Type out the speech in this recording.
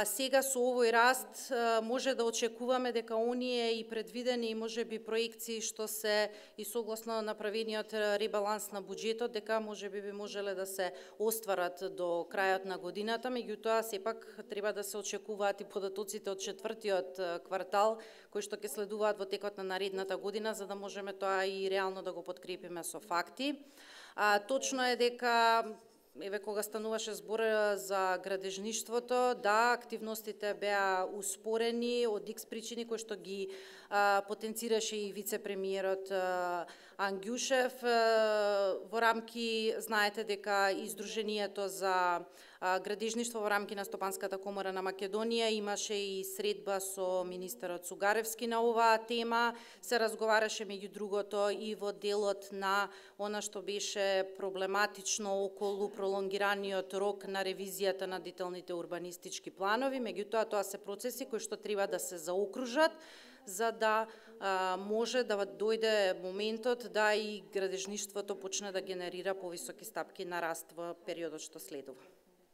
Сега со овој раст може да очекуваме дека оние и предвидени можеби проекции што се и согласно направениот ребаланс на буџетот, дека можеби би можеле да се остварат до крајот на годината, меѓутоа сепак треба да се очекуваат и податоците од четвртиот квартал кои што ќе следуваат во текот на наредната година, за да можеме тоа и реално да го подкрепиме со факти. Точно е дека кога стануваше збор за градежништвото, да, активностите беа успорени од X причини кои што ги потенцираше и вице-премиерот Ангјушев. Во рамки, знаете дека Издруженијето за градежништво во рамки на Стопанската комора на Македонија имаше и средба со министерот Цугаревски на оваа тема. Се разговараше меѓу другото и во делот на она што беше проблематично околу пролонгираниот рок на ревизијата на деталните урбанистички планови, меѓутоа тоа се процеси кои што треба да се заокружат за да може да дојде моментот да и градежништвото почне да генерира повисоки стапки на раст во периодот што следува.